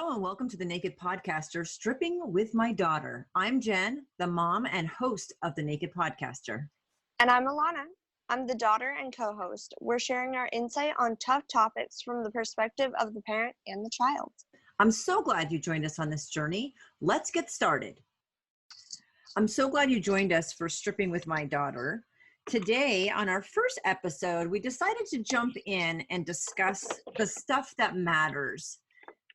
Hello and welcome to the Naked Podcaster, Stripping with My Daughter. I'm Jen, the mom and host of the Naked Podcaster. And I'm Alana. I'm the daughter and co-host. We're sharing our insight on tough topics from the perspective of the parent and the child. I'm so glad you joined us on this journey. Let's get started. I'm so glad you joined us for Stripping with My Daughter. Today, on our first episode, we decided to jump in and discuss the stuff that matters.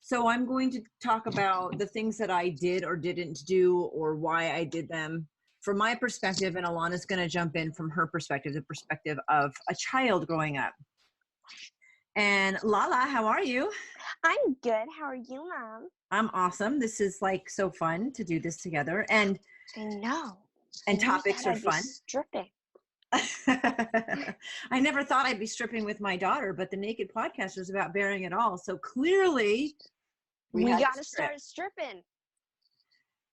So I'm going to talk about the things that I did or didn't do or why I did them from my perspective, and Alana's going to jump in from her perspective, the perspective of a child growing up. And Lala, how are you? I'm good. How are you, Mom? I'm awesome. This is like so fun to do this together. And I know. And topics are fun. Stripping. I never thought I'd be stripping with my daughter, but the Naked Podcast is about bearing it all. So clearly we got to start stripping.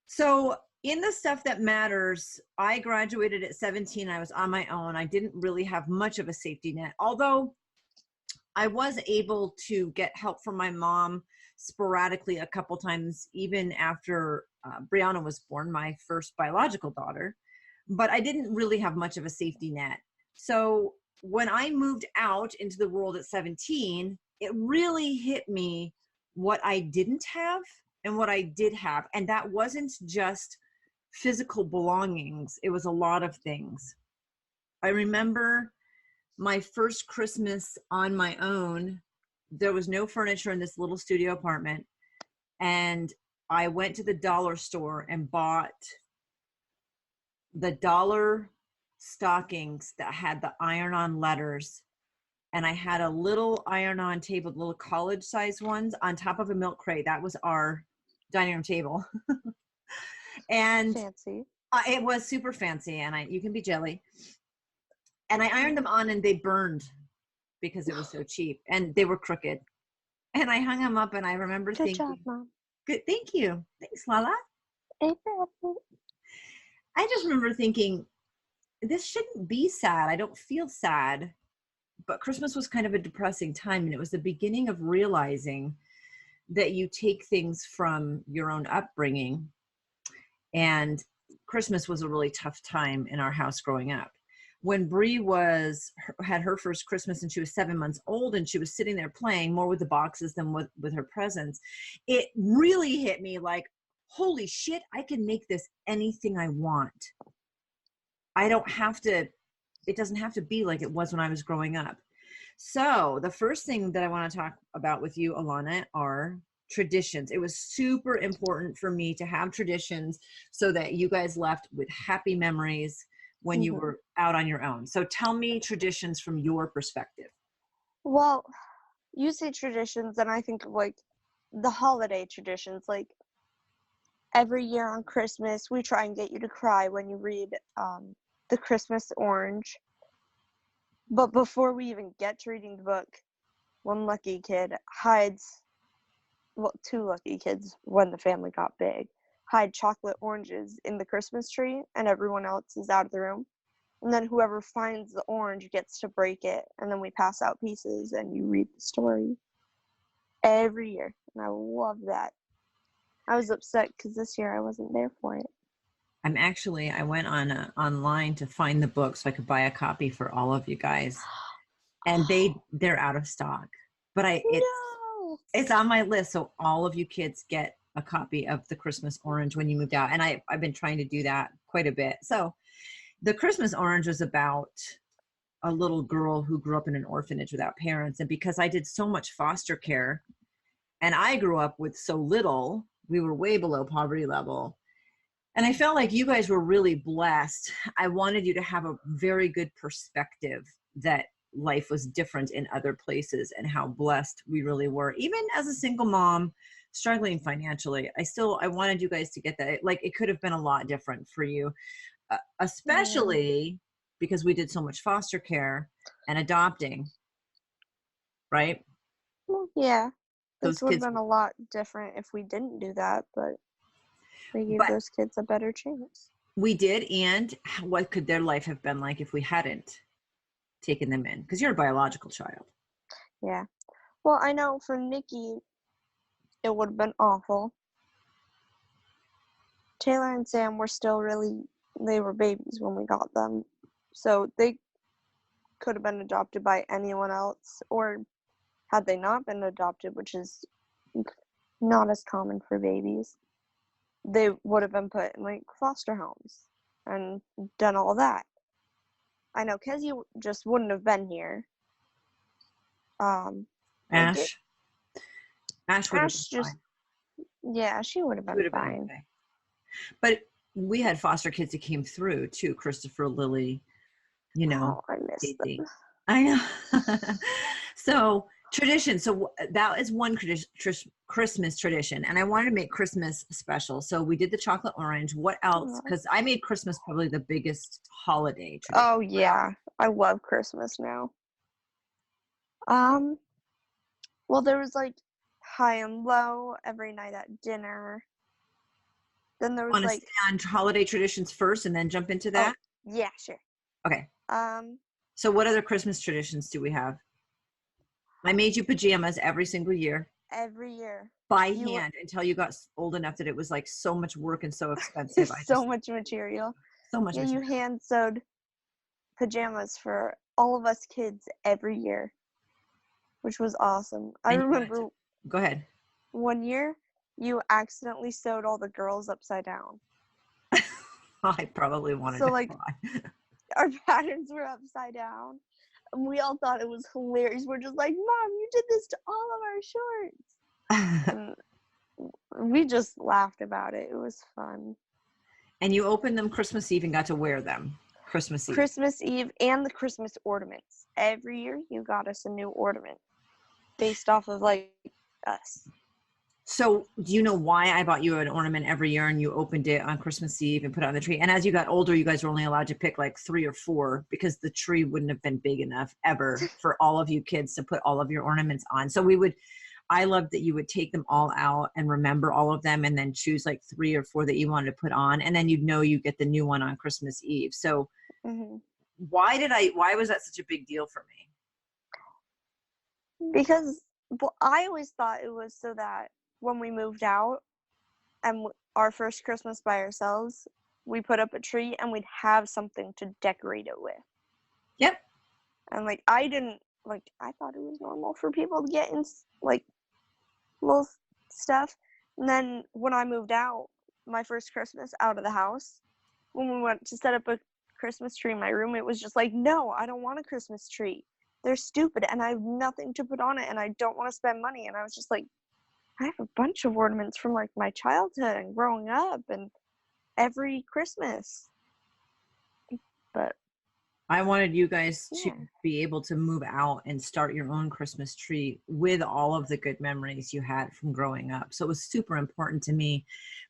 So in the stuff that matters, I graduated at 17. I was on my own. I didn't really have much of a safety net, although I was able to get help from my mom sporadically a couple times, even after Brianna was born, my first biological daughter. But I didn't really have much of a safety net. So when I moved out into the world at 17, it really hit me what I didn't have and what I did have. And that wasn't just physical belongings. It was a lot of things. I remember my first Christmas on my own. There was no furniture in this little studio apartment. And I went to the dollar store and bought the dollar stockings that had the iron-on letters. And I had a little iron-on table, little college-sized ones on top of a milk crate. That was our dining room table. And fancy. It was super fancy, and you can be jelly. And I ironed them on, and they burned because it was so cheap, and they were crooked. And I hung them up, and I remember thinking, Good job, Mom. Good, thank you. Thanks, Lala. I just remember thinking, this shouldn't be sad. I don't feel sad. But Christmas was kind of a depressing time, and it was the beginning of realizing that you take things from your own upbringing. And Christmas was a really tough time in our house growing up. When Bree had her first Christmas and she was 7 months old and she was sitting there playing more with the boxes than with her presents, it really hit me like, holy shit, I can make this anything I want. I don't have to, it doesn't have to be like it was when I was growing up. So the first thing that I want to talk about with you, Alana, are traditions. It was super important for me to have traditions so that you guys left with happy memories when you were out on your own. So tell me traditions from your perspective. Well, you say traditions, and I think of like the holiday traditions. Like every year on Christmas, we try and get you to cry when you read The Christmas Orange. But before we even get to reading the book, one lucky kid two lucky kids when the family got big, hide chocolate oranges in the Christmas tree, and everyone else is out of the room. And then whoever finds the orange gets to break it, and then we pass out pieces, and you read the story every year. And I love that. I was upset because this year I wasn't there for it. I went online to find the book so I could buy a copy for all of you guys, and they're out of stock. But it's on my list, so all of you kids get a copy of The Christmas Orange when you moved out, and I've been trying to do that quite a bit. So The Christmas Orange was about a little girl who grew up in an orphanage without parents, and because I did so much foster care, and I grew up with so little, we were way below poverty level. And I felt like you guys were really blessed. I wanted you to have a very good perspective that life was different in other places and how blessed we really were. Even as a single mom struggling financially, I wanted you guys to get that. Like, it could have been a lot different for you, especially because we did so much foster care and adopting, right? Well, yeah. This would have been a lot different if we didn't do that, but we gave those kids a better chance. We did, and what could their life have been like if we hadn't taken them in? Because you're a biological child. Yeah. Well, I know for Nikki, It would have been awful. Taylor and Sam were still they were babies when we got them. So they could have been adopted by anyone else, or had they not been adopted, which is not as common for babies, they would have been put in like foster homes and done all that. I know Kezzy just wouldn't have been here. Ash would have been Ash just, fine. yeah, she would have She would been have been fine. okay. But we had foster kids that came through too. Christopher, Lily, you know, Oh, I miss Daisy. them. I know. So tradition. So that is one Christmas tradition, and I wanted to make Christmas special. So we did the chocolate orange. What else? Because I made Christmas probably the biggest holiday tradition. Oh yeah, I love Christmas now. Well, there was like high and low every night at dinner. Then there was Want to like, stay on holiday traditions first, and then jump into that? yeah, sure. Okay. Um, So what other Christmas traditions do we have? I made you pajamas every single year every year. by hand until you got old enough that it was like so much work and so expensive. So much material. So much Yeah, material. you hand sewed pajamas for all of us kids every year, which was awesome. I remember go ahead. one year you accidentally sewed all the girls upside down. I probably wanted to cry. Our patterns were upside down. And we all thought it was hilarious. We're just like, Mom, you did this to all of our shorts. And we just laughed about it. It was fun. And you opened them Christmas Eve and got to wear them Christmas Eve. Christmas Eve and the Christmas ornaments. Every year you got us a new ornament based off of like us. So do you know why I bought you an ornament every year and you opened it on Christmas Eve and put it on the tree? And as you got older, you guys were only allowed to pick like 3 or 4 because the tree wouldn't have been big enough ever for all of you kids to put all of your ornaments on. So I loved that you would take them all out and remember all of them and then choose like 3 or 4 that you wanted to put on. And then you'd know you get the new one on Christmas Eve. So why was that such a big deal for me? Because I always thought it was so that when we moved out and our first Christmas by ourselves, we put up a tree and we'd have something to decorate it with. Yep. And like I thought it was normal for people to get in like little stuff. And then when I moved out, my first Christmas out of the house, when we went to set up a Christmas tree in my room, it was just like, no, I don't want a Christmas tree. They're stupid and I have nothing to put on it and I don't want to spend money. And I was just like, I have a bunch of ornaments from like my childhood and growing up and every Christmas. But I wanted you guys to be able to move out and start your own Christmas tree with all of the good memories you had from growing up. So it was super important to me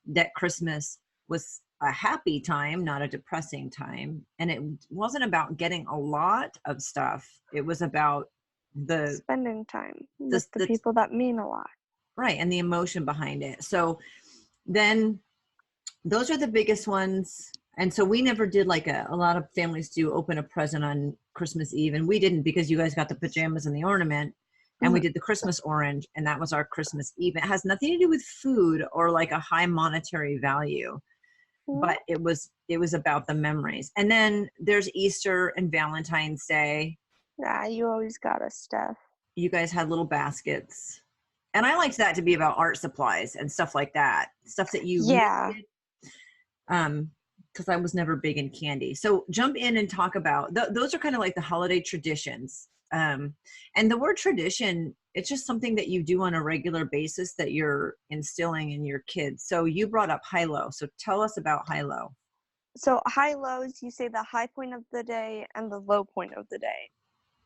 that Christmas was a happy time, not a depressing time. And it wasn't about getting a lot of stuff. It was about the spending time with the people that mean a lot. Right. And the emotion behind it. So then those are the biggest ones. And so we never did like a lot of families do open a present on Christmas Eve. And we didn't because you guys got the pajamas and the ornament and we did the Christmas orange and that was our Christmas Eve. It has nothing to do with food or like a high monetary value, but it was about the memories. And then there's Easter and Valentine's Day. Yeah, you always got us stuff. You guys had little baskets. And I liked that to be about art supplies and stuff like that. Stuff that you needed. Because I was never big in candy. So jump in and talk about, those are kind of like the holiday traditions. And the word tradition, it's just something that you do on a regular basis that you're instilling in your kids. So you brought up high-low. So tell us about high-low. So high-low is you say the high point of the day and the low point of the day.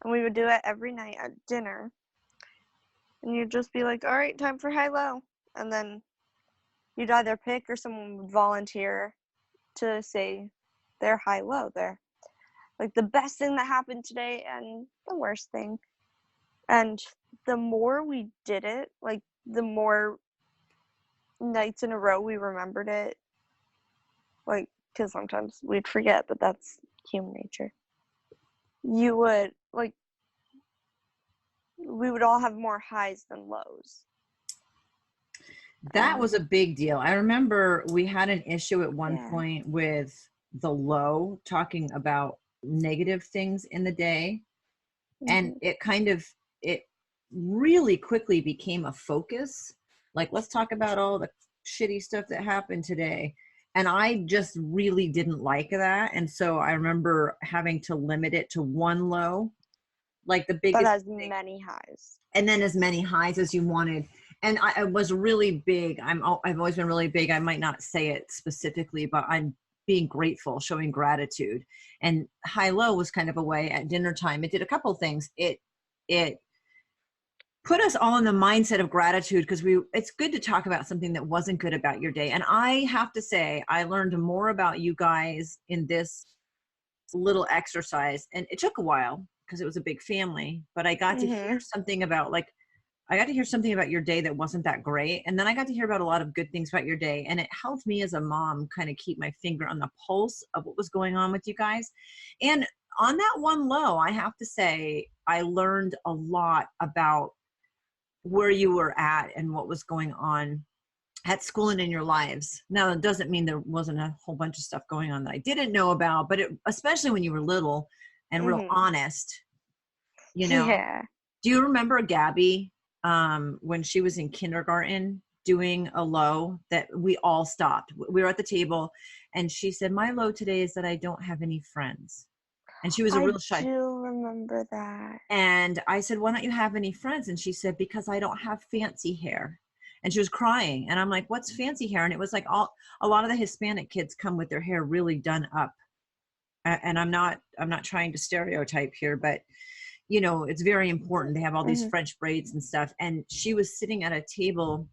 And we would do it every night at dinner. And you'd just be like, all right, time for high-low. And then you'd either pick or someone would volunteer to say their high-low. They're like the best thing that happened today and the worst thing. And the more we did it, like the more nights in a row we remembered it. Like, because sometimes we'd forget, but that's human nature. You would, like, we would all have more highs than lows. That was a big deal. I remember we had an issue at one Yeah. point with the low talking about negative things in the day. And Mhm. it really quickly became a focus. Like, let's talk about all the shitty stuff that happened today. And I just really didn't like that. And so I remember having to limit it to one low, like the But biggest as thing, many highs. and then as many highs as you wanted. And I was really big. I've always been really big. I might not say it specifically, but I'm being grateful, showing gratitude. And high low was kind of a way at dinner time. It did a couple things. It put us all in the mindset of gratitude because it's good to talk about something that wasn't good about your day. And I have to say, I learned more about you guys in this little exercise, and it took a while because it was a big family, but I got to hear Mhm. something about, like, I got to hear something about your day that wasn't that great. And then I got to hear about a lot of good things about your day. And it helped me as a mom kind of keep my finger on the pulse of what was going on with you guys. And on that one low, I have to say, I learned a lot about where you were at and what was going on at school and in your lives. Now, it doesn't mean there wasn't a whole bunch of stuff going on that I didn't know about, but especially when you were little and real Mhm. honest, you know. Yeah. Do you remember Gabby, when she was in kindergarten doing a low that we all stopped? We were at the table and she said, my low today is that I don't have any friends. And she was a I real shy. do remember that. And I said, why don't you have any friends? And she said, because I don't have fancy hair. And she was crying. And I'm like, what's fancy hair? And it was like a lot of the Hispanic kids come with their hair really done up. And I'm not trying to stereotype here, but it's very important. They have all these Mhm. French braids and stuff. And she was sitting at a table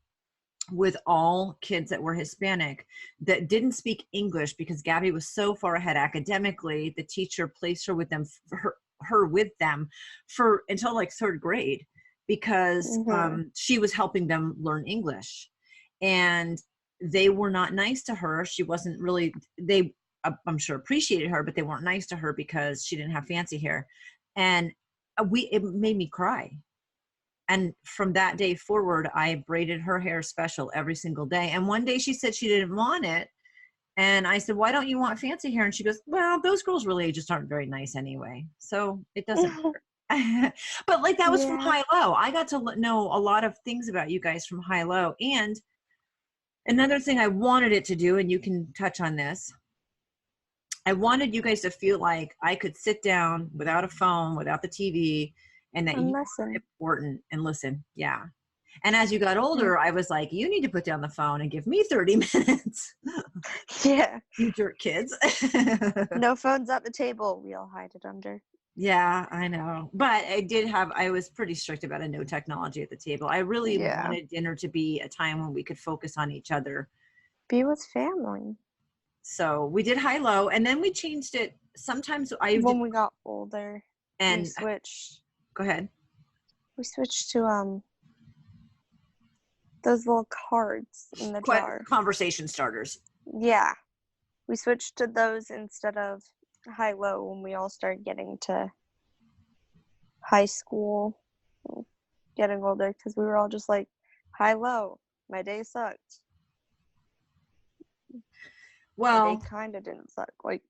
with all kids that were Hispanic that didn't speak English because Gabby was so far ahead academically. The teacher placed her with them, her with them for until like third grade because Mhm. she was helping them learn English. And they were not nice to her. She wasn't really, I'm sure appreciated her, but they weren't nice to her because she didn't have fancy hair. And it made me cry. And from that day forward, I braided her hair special every single day. And one day she said she didn't want it. And I said, why don't you want fancy hair? And she goes, well, those girls really just aren't very nice anyway. So it doesn't matter. But like, that was from Yeah. high low. I got to know a lot of things about you guys from high low. And another thing I wanted it to do, and you can touch on this, I wanted you guys to feel like I could sit down without a phone, without the TV, and that And you were listen. important and listen. Yeah. And as you got Mm. older, I was like, you need to put down the phone and give me 30 minutes. Yeah. You jerk kids. No phones at the table. We all hide it under. Yeah, I know. But I was pretty strict about a no technology at the table. I really Yeah. wanted dinner to be a time when we could focus on each other. Be with family. So we did high low, and then we changed it. Sometimes I did, When we got older, we and switched. go ahead. We switched to those little cards in the jar. Conversation starters. Yeah. We switched to those instead of high low when we all started getting to high school, getting older, because we were all just like, high low. My day sucked. My day Well, kind of didn't suck. Like,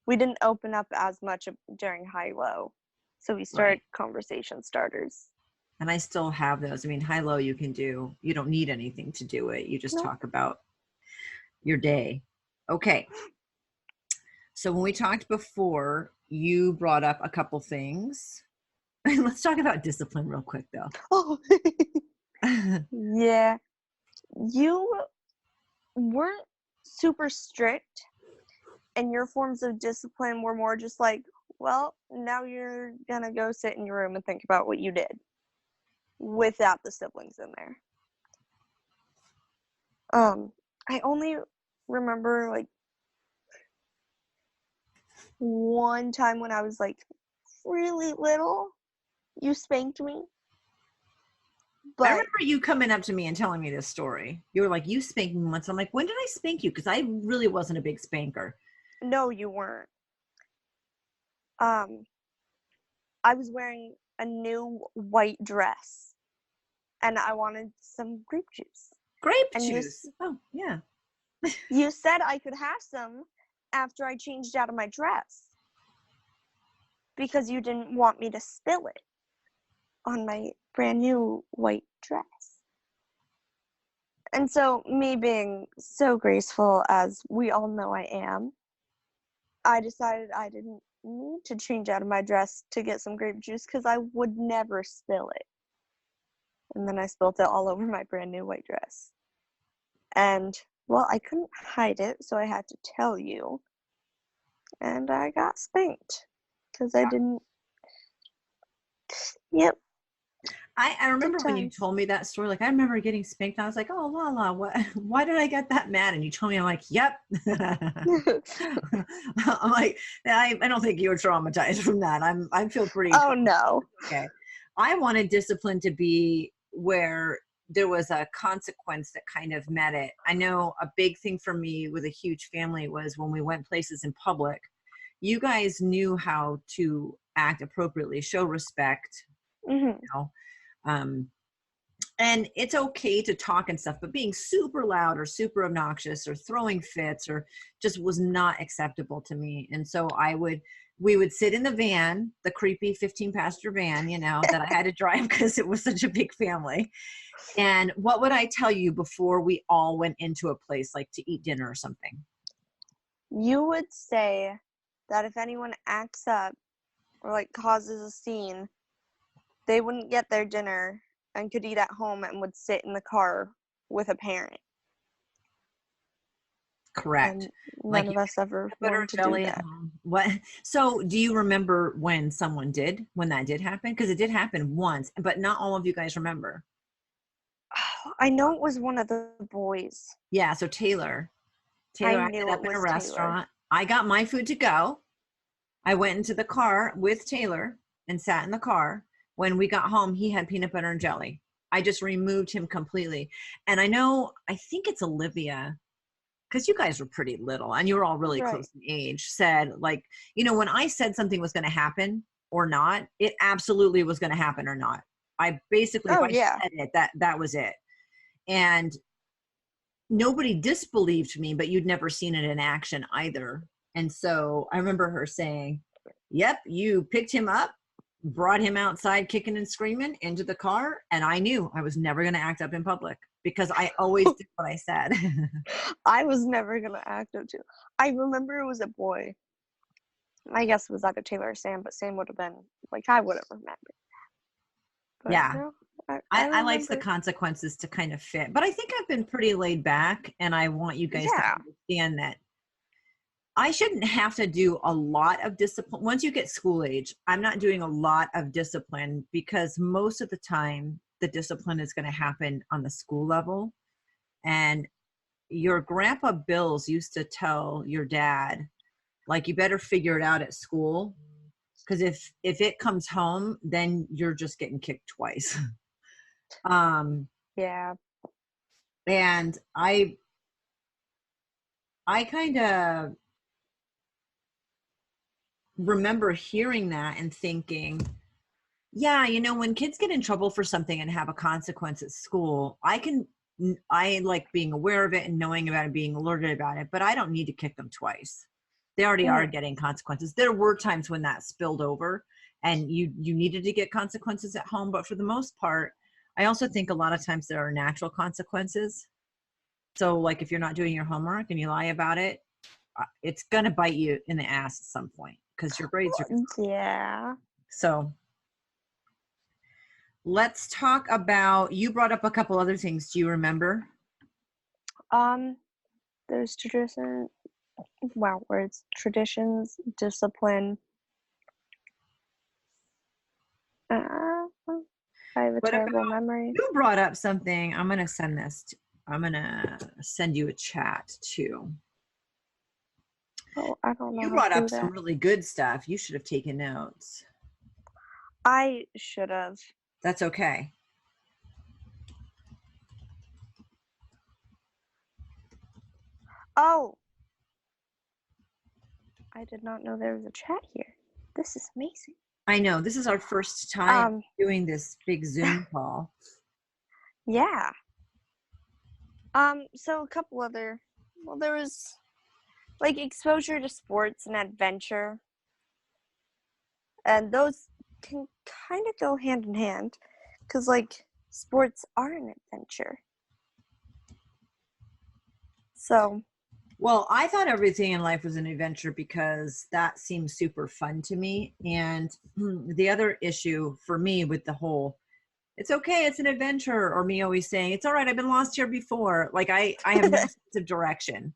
we didn't open up as much during high low. So we started right. conversation starters. And I still have those. I mean, high low you can do. You don't need anything to do it. You just Nope. talk about your day. Okay. So when we talked before, you brought up a couple things. Let's talk about discipline real quick, though. Oh, yeah. You weren't super strict, and your forms of discipline were more just like, well, now you're gonna go sit in your room and think about what you did without the siblings in there. I only remember like one time when I was like really little, you spanked me, I but remember you coming up to me and telling me this story. You were like, you spanked me once. I'm like, when did I spank you? Because I really wasn't a big spanker. no, you weren't. Um, I was wearing a new white dress, and I wanted some grape juice. Grape And juice. Oh, yeah. you said I could have some after I changed out of my dress because you didn't want me to spill it on my brand new white dress. And so, me being so graceful as we all know I am, I decided I didn't need to change out of my dress to get some grape juice because I would never spill it. And then I spilled it all over my brand new white dress. And, well, I couldn't hide it, so I had to tell you. And I got spanked because I didn't. Yep. I remember Good when you times. told me that story, like I remember getting spanked. I was like, oh, la la, what? Why did I get that mad? And you told me, I'm like, yep. I'm like, I don't think you were traumatized from that. I feel pretty. Oh, no. Okay. I wanted discipline to be where there was a consequence that kind of met it. I know a big thing for me with a huge family was when we went places in public, you guys knew how to act appropriately, show respect, Hmm. you know. And it's okay to talk and stuff, but being super loud or super obnoxious or throwing fits or just was not acceptable to me. And so we would sit in the van, the creepy 15-passenger van, that I had to drive because it was such a big family. And what would I tell you before we all went into a place like to eat dinner or something? You would say that if anyone acts up or like causes a scene, they wouldn't get their dinner and could eat at home and would sit in the car with a parent. Correct. And Like none you of us ever put butter wanted to do jelly at that. home. What? So do you remember when that did happen? Because it did happen once, but not all of you guys remember. I know it was one of the boys. Yeah. So Taylor I acted knew up it in a was Taylor. restaurant. I got my food to go. I went into the car with Taylor and sat in the car. When we got home, he had peanut butter and jelly. I just removed him completely. And I think it's Olivia, because you guys were pretty little and you were all really Right. close in age, said like, when I said something was going to happen or not, it absolutely was going to happen or not. I basically, if Oh, I yeah. said it, that was it. And nobody disbelieved me, but you'd never seen it in action either. And so I remember her saying, yep, you picked him up, brought him outside kicking and screaming into the car. And I knew I was never going to act up in public because I always did what I said. I was never going to act up too. I remember it was a boy. I guess it was either Taylor or Sam, but Sam would have been, like, I would have remembered. But Yeah. no, I I like the remember. consequences to kind of fit, but I think I've been pretty laid back, and I want you guys to Yeah. understand that I shouldn't have to do a lot of discipline. Once you get school age, I'm not doing a lot of discipline because most of the time the discipline is going to happen on the school level. And your grandpa Bills used to tell your dad, like, you better figure it out at school. Because if it comes home, then you're just getting kicked twice. Yeah. And I kind of remember hearing that and thinking, yeah, when kids get in trouble for something and have a consequence at school, I like being aware of it and knowing about it, being alerted about it, but I don't need to kick them twice. They already are getting consequences. There were times when that spilled over and you needed to get consequences at home, but for the most part, I also think a lot of times there are natural consequences. So like if you're not doing your homework and you lie about it, it's going to bite you in the ass at some point because your grades are. Yeah. So let's talk about, you brought up a couple other things. Do you remember? There's tradition. Wow, words. Traditions, discipline. I have a What about, terrible memory. you brought up something. I'm going to send you a chat too. Oh, I don't know You how to brought do up some that. really good stuff. You should have taken notes. I should have. That's okay. Oh, I did not know there was a chat here. This is amazing. I know this is our first time Um, doing this big Zoom call. yeah. So a couple other, well, there was like exposure to sports and adventure, and those can kind of go hand in hand, because like sports are an adventure. So, Well, I thought everything in life was an adventure because that seems super fun to me. And the other issue for me with the whole, it's okay, it's an adventure, or me always saying, it's all right, I've been lost here before. Like I have no sense of direction.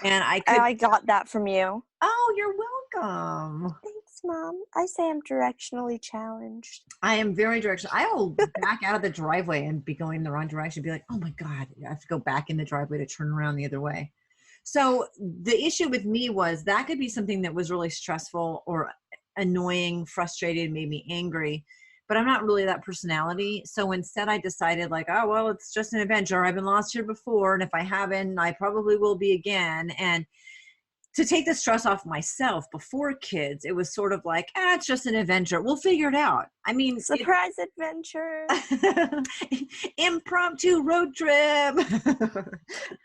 And I could, I got that from you. oh, you're welcome. Thanks, Mom. I say I'm directionally challenged. I am very directional. I will back out of the driveway and be going the wrong direction, be like, oh my God, I have to go back in the driveway to turn around the other way. So the issue with me was that could be something that was really stressful or annoying, frustrated, made me angry, but I'm not really that personality. So instead I decided like, oh, well, it's just an adventure. I've been lost here before. And if I haven't, I probably will be again. And to take the stress off myself before kids, it was sort of like, it's just an adventure. We'll figure it out. I mean, surprise adventure. Impromptu road trip.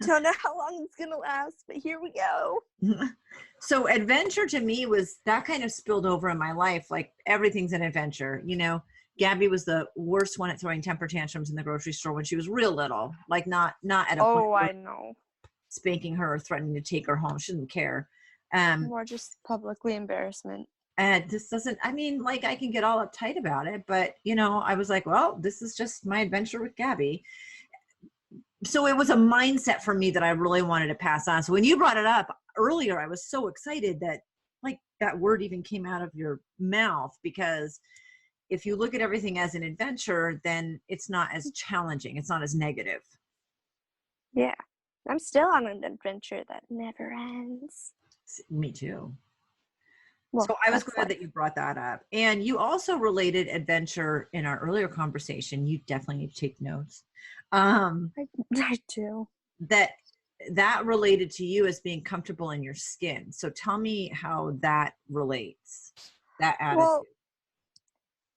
Don't know how long it's gonna last, but here we go. So adventure to me was that kind of spilled over in my life. Like everything's an adventure. You know, Gabby was the worst one at throwing temper tantrums in the grocery store when she was real little, like not at a point I know. spanking her or threatening to take her home. She didn't care. More just publicly embarrassment. And this doesn't, I mean, like I can get all uptight about it, but you know, I was like, well, this is just my adventure with Gabby. So it was a mindset for me that I really wanted to pass on. So when you brought it up earlier, I was so excited that like that word even came out of your mouth, because if you look at everything as an adventure, then it's not as challenging. It's not as negative. Yeah. I'm still on an adventure that never ends. Me too. Well, so I was glad life. that you brought that up. And you also related adventure in our earlier conversation. You definitely need to take notes. I do. That related to you as being comfortable in your skin. So tell me how that relates, that attitude. Well,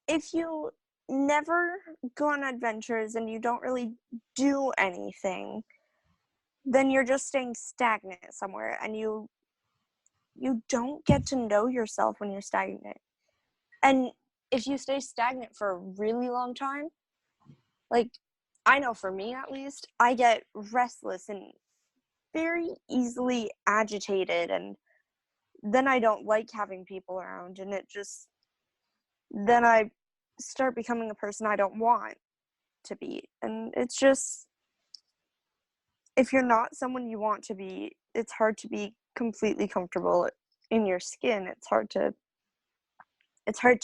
if you never go on adventures and you don't really do anything, then you're just staying stagnant somewhere, and you don't get to know yourself when you're stagnant. And if you stay stagnant for a really long time, like I know for me at least, I get restless and very easily agitated, and then I don't like having people around, and then I start becoming a person I don't want to be. And it's just, if you're not someone you want to be, it's hard to be completely comfortable in your skin. It's hard to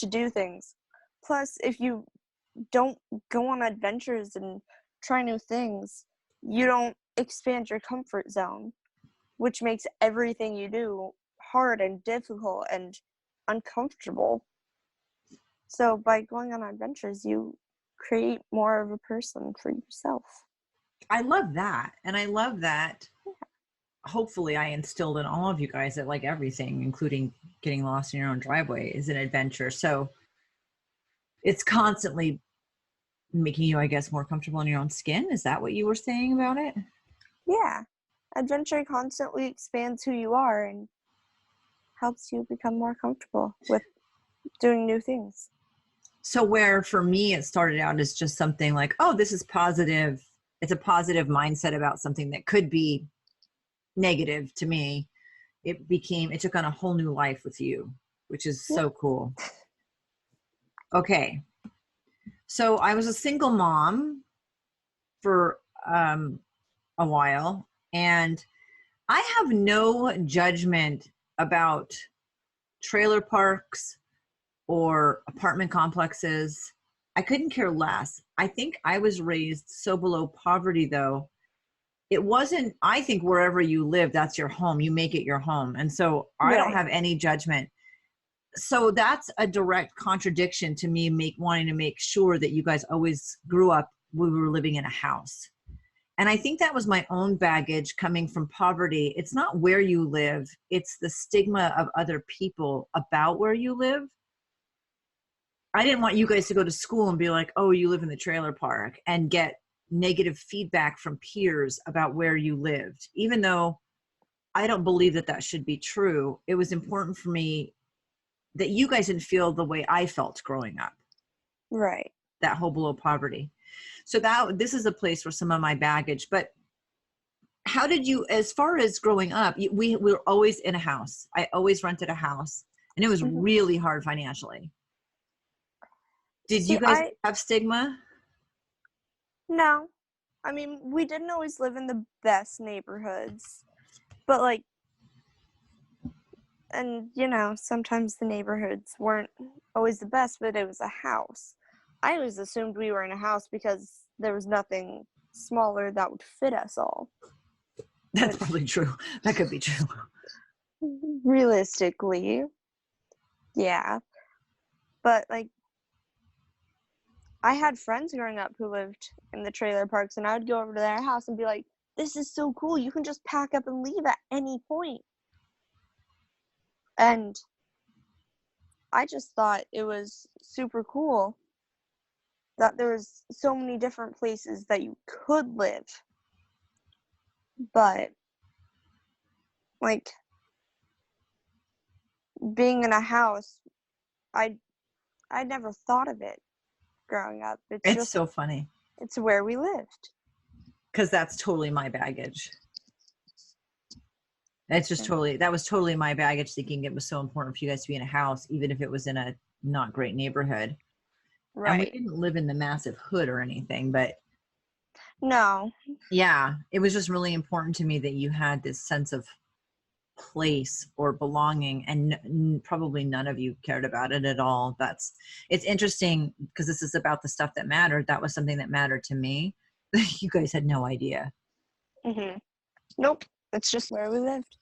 do things. Plus, if you don't go on adventures and try new things, you don't expand your comfort zone, which makes everything you do hard and difficult and uncomfortable. So by going on adventures, you create more of a person for yourself. I love that. And I love that. Hopefully I instilled in all of you guys that like everything, including getting lost in your own driveway, is an adventure. So it's constantly making you, I guess, more comfortable in your own skin. Is that what you were saying about it? Yeah. Adventure constantly expands who you are and helps you become more comfortable with doing new things. So where for me it started out as just something like, oh, this is positive. It's a positive mindset about something that could be negative to me. It took on a whole new life with you, which is so cool. Okay. So I was a single mom for a while, and I have no judgment about trailer parks or apartment complexes. I couldn't care less. I think I was raised so below poverty, though. It wasn't, I think wherever you live, that's your home. You make it your home. And so I don't have any judgment. So that's a direct contradiction to me wanting to make sure that you guys always grew up, we were living in a house. And I think that was my own baggage coming from poverty. It's not where you live, it's the stigma of other people about where you live. I didn't want you guys to go to school and be like, oh, you live in the trailer park, and get negative feedback from peers about where you lived. Even though I don't believe that that should be true, it was important for me that you guys didn't feel the way I felt growing up. Right. That whole below poverty. So this is a place where some of my baggage, but how did you, as far as growing up, we were always in a house. I always rented a house, and it was really hard financially. Did you guys have stigma? No. I mean, we didn't always live in the best neighborhoods, but like, and you know, sometimes the neighborhoods weren't always the best, but it was a house. I always assumed we were in a house because there was nothing smaller that would fit us all. That's probably true. That could be true. Realistically, yeah. But like, I had friends growing up who lived in the trailer parks, and I would go over to their house and be like, this is so cool. You can just pack up and leave at any point. And I just thought it was super cool that there was so many different places that you could live. But like, being in a house, I never thought of it growing up. It's just so funny. It's where we lived. Because that's totally my baggage. It's just that was totally my baggage, thinking it was so important for you guys to be in a house, even if it was in a not great neighborhood. Right. And we didn't live in the massive hood or anything, but no. Yeah, it was just really important to me that you had this sense of place or belonging, and probably none of you cared about it at all. It's interesting because this is about the stuff that mattered. That was something that mattered to me. You guys had no idea. Nope. It's just where we lived.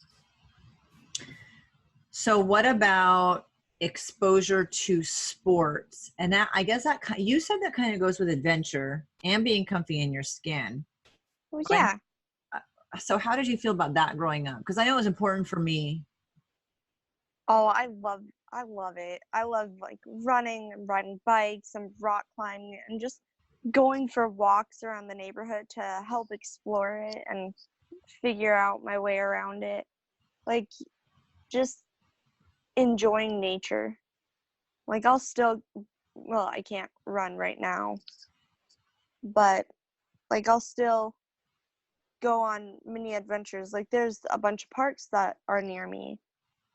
So what about exposure to sports? And that, I guess that you said that kind of goes with adventure and being comfy in your skin. Well, yeah. So how did you feel about that growing up? Because I know it was important for me. Oh, I love it. I love like running and riding bikes and rock climbing and just going for walks around the neighborhood to help explore it and figure out my way around it. Like, just enjoying nature. Like, I can't run right now, but like I'll still go on mini adventures. Like, there's a bunch of parks that are near me,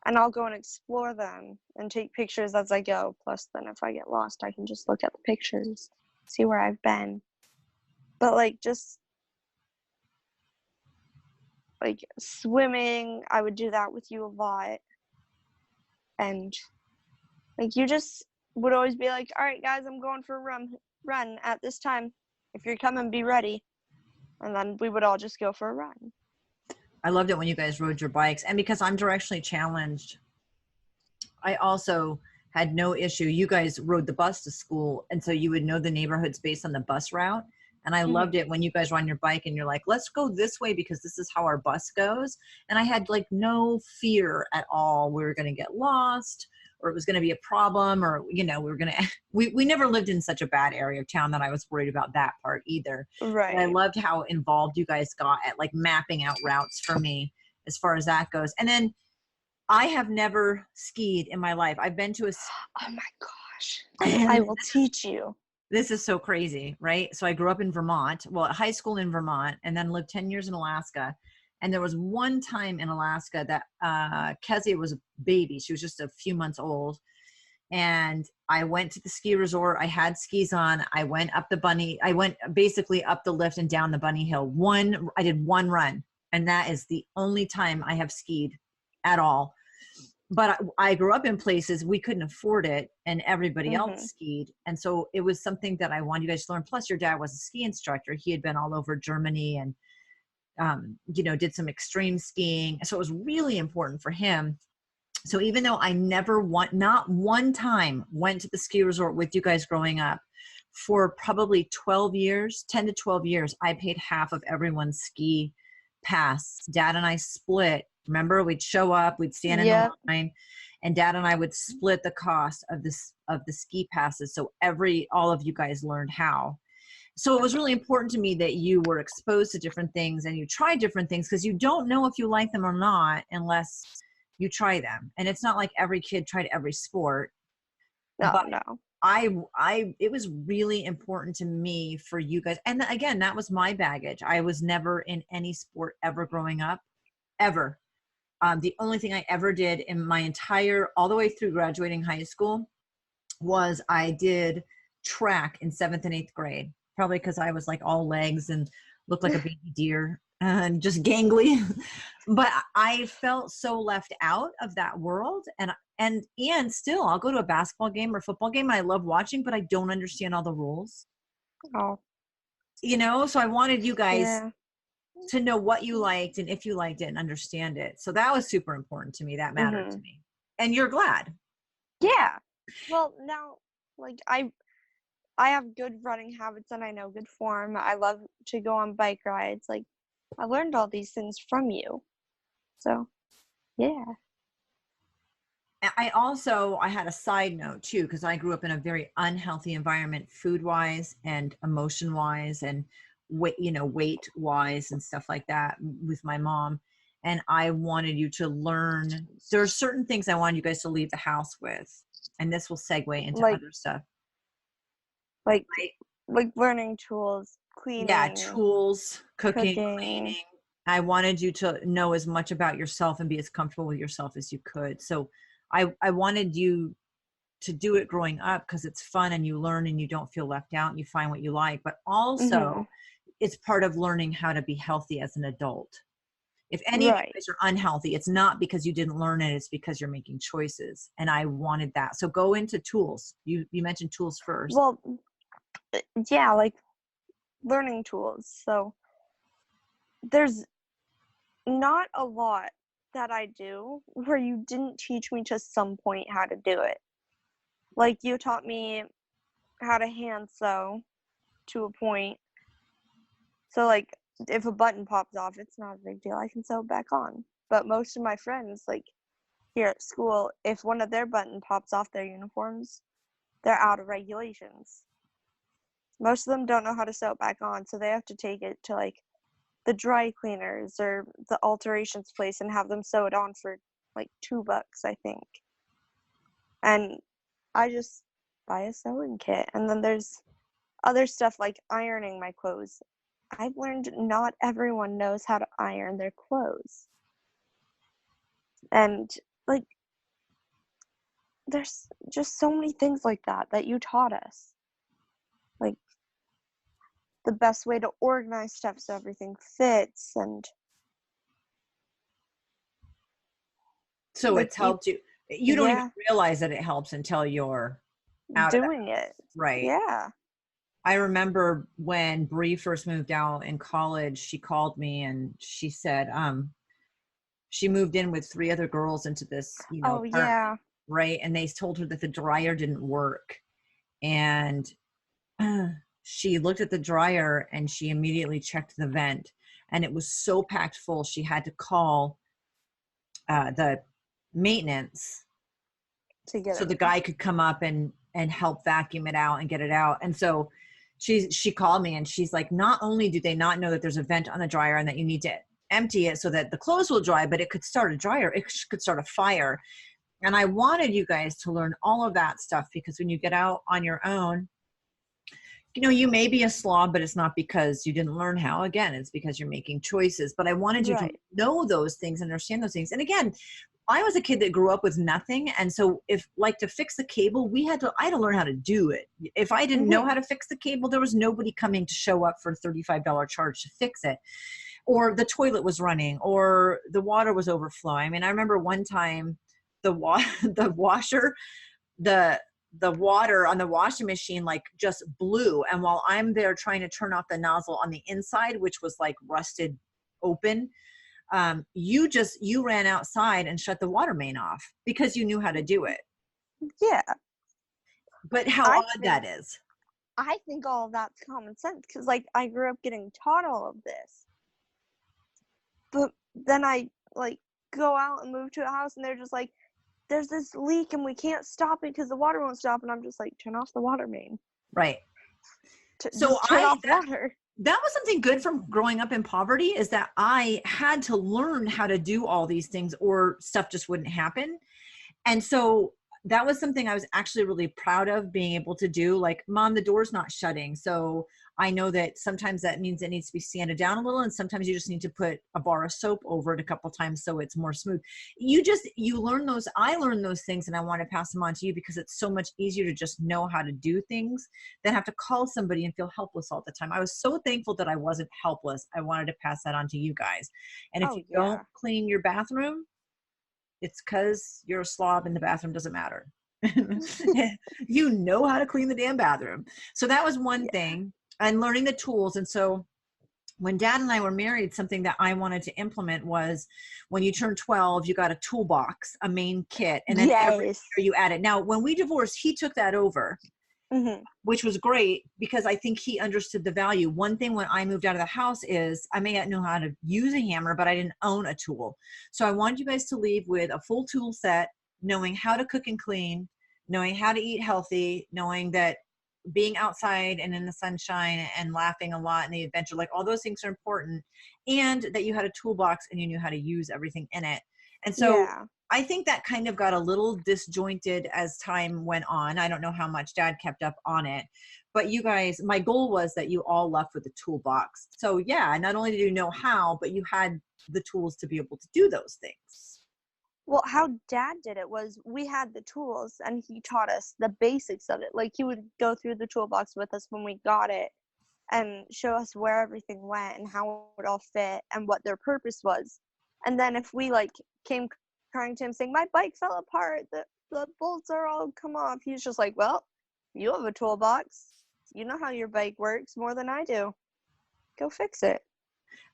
and I'll go and explore them and take pictures as I go. Plus, then if I get lost, I can just look at the pictures, see where I've been. But like, just like swimming, I would do that with you a lot. And like, you just would always be like, all right, guys, I'm going for a run at this time. If you're coming, be ready. And then we would all just go for a run. I loved it when you guys rode your bikes. And because I'm directionally challenged, I also had no issue. You guys rode the bus to school, and so you would know the neighborhoods based on the bus route. And I loved it when you guys were on your bike and you're like, let's go this way because this is how our bus goes. And I had like no fear at all. We were going to get lost, or it was going to be a problem, or, you know, we never lived in such a bad area of town that I was worried about that part either. Right. But I loved how involved you guys got at like mapping out routes for me as far as that goes. And then I have never skied in my life. I've been to oh my gosh. I will teach you. This is so crazy, right? So I grew up in Vermont, well, at high school in Vermont, and then lived 10 years in Alaska. And there was one time in Alaska that Kezia was a baby. She was just a few months old. And I went to the ski resort. I had skis on. I went basically up the lift and down the bunny hill. I did one run. And that is the only time I have skied at all. But I grew up in places we couldn't afford it, and everybody else skied. And so it was something that I wanted you guys to learn. Plus, your dad was a ski instructor. He had been all over Germany and, did some extreme skiing. So it was really important for him. So even though I not one time went to the ski resort with you guys growing up, for probably 10 to 12 years, I paid half of everyone's ski pass. Dad and I split. Remember, we'd show up, we'd stand in the line, and Dad and I would split the cost of the ski passes. So all of you guys learned how. So it was really important to me that you were exposed to different things and you tried different things, because you don't know if you like them or not unless you try them. And it's not like every kid tried every sport, No, but no. it was really important to me for you guys. And again, that was my baggage. I was never in any sport ever growing up, ever. The only thing I ever did in my entire, all the way through graduating high school, was I did track in 7th and 8th grade, probably because I was like all legs and looked like a baby deer and just gangly. But I felt so left out of that world. And still, I'll go to a basketball game or football game and I love watching, but I don't understand all the rules, Oh, so I wanted you guys yeah. to know what you liked and if you liked it and understand it. So that was super important to me. That mattered to Mhm. me. And you're glad. Yeah. Well, now, like, I have good running habits and I know good form. I love to go on bike rides. Like, I learned all these things from you. So, yeah. I had a side note too, because I grew up in a very unhealthy environment, food wise and emotion wise and weight wise and stuff like that with my mom. And I wanted you to learn, there are certain things I wanted you guys to leave the house with. And this will segue into Like, other stuff. like, Right? like learning tools, Yeah, cleaning, tools, cooking, cooking. cleaning. I wanted you to know as much about yourself and be as comfortable with yourself as you could. So I wanted you to do it growing up because it's fun and you learn and you don't feel left out and you find what you like. But also Mhm. it's part of learning how to be healthy as an adult. If any of you Right. guys are unhealthy, it's not because you didn't learn it, it's because you're making choices. And I wanted that. So go into tools. You mentioned tools first. Well, yeah, like learning tools. So, there's not a lot that I do where you didn't teach me to some point how to do it. Like, you taught me how to hand sew to a point. So, like, if a button pops off, it's not a big deal. I can sew it back on. But most of my friends, like here at school, if one of their button pops off their uniforms, they're out of regulations. Most of them don't know how to sew it back on, so they have to take it to like the dry cleaners or the alterations place and have them sew it on for like $2, I think. And I just buy a sewing kit. And then there's other stuff like ironing my clothes. I've learned not everyone knows how to iron their clothes. And like there's just so many things like that that you taught us. Like the best way to organize stuff so everything fits and So like it's helped you. You don't even yeah, realize that it helps until you're out of the doing house. it. Right. Yeah. I remember when Bree first moved out in college, she called me and she said, she moved in with 3 other girls into this, Oh apartment, yeah. right? And they told her that the dryer didn't work. And she looked at the dryer and she immediately checked the vent. And it was so packed full, she had to call the maintenance To get so it. the guy could come up and help vacuum it out and get it out. And so she called me and she's like, not only do they not know that there's a vent on the dryer and that you need to empty it so that the clothes will dry, but it could start a dryer, it could start a fire. And I wanted you guys to learn all of that stuff, because when you get out on your own, you may be a slob, but it's not because you didn't learn how. Again, it's because you're making choices. But I wanted you to Right. know those things, understand those things. And again, I was a kid that grew up with nothing. And so if like to fix the cable, I had to learn how to do it. If I didn't know Mhm. how to fix the cable, there was nobody coming to show up for a $35 charge to fix it. Or the toilet was running or the water was overflowing. I mean, I remember one time the washer, the the water on the washing machine like just blew, and while I'm there trying to turn off the nozzle on the inside, which was like rusted open, you ran outside and shut the water main off because you knew how to do it. Yeah. But how I odd think that is. I think all of that's common sense because like I grew up getting taught all of this. But then I like go out and move to a house and they're just like, there's this leak and we can't stop it because the water won't stop. And I'm just like, turn off the water main. Right. So just turn off water. that was something good from growing up in poverty, is that I had to learn how to do all these things or stuff just wouldn't happen. And so that was something I was actually really proud of being able to do. Like, Mom, the door's not shutting. So I know that sometimes that means it needs to be sanded down a little. And sometimes you just need to put a bar of soap over it a couple times so it's more smooth. You learn those. I learned those things, and I want to pass them on to you because it's so much easier to just know how to do things than have to call somebody and feel helpless all the time. I was so thankful that I wasn't helpless. I wanted to pass that on to you guys. And if Oh you don't yeah. clean your bathroom, it's because you're a slob and the bathroom doesn't matter. You know how to clean the damn bathroom. So that was one Yeah. thing, and learning the tools. And so when Dad and I were married, something that I wanted to implement was, when you turn 12, you got a toolbox, a main kit, and then every Yes. year you add it. Now, when we divorced, he took that over, Hmm. which was great because I think he understood the value. One thing when I moved out of the house is I may not know how to use a hammer, but I didn't own a tool. So I wanted you guys to leave with a full tool set, knowing how to cook and clean, knowing how to eat healthy, knowing that being outside and in the sunshine and laughing a lot in the adventure, like all those things are important, and that you had a toolbox and you knew how to use everything in it. And so Yeah. I think that kind of got a little disjointed as time went on. I don't know how much Dad kept up on it, but you guys, my goal was that you all left with a toolbox. So yeah, not only did you know how, but you had the tools to be able to do those things. Well, how Dad did it was we had the tools and he taught us the basics of it. Like he would go through the toolbox with us when we got it and show us where everything went and how it all fit and what their purpose was. And then if we like came crying to him saying, "My bike fell apart, the bolts are all come off," he's just like, "Well, you have a toolbox. You know how your bike works more than I do. Go fix it."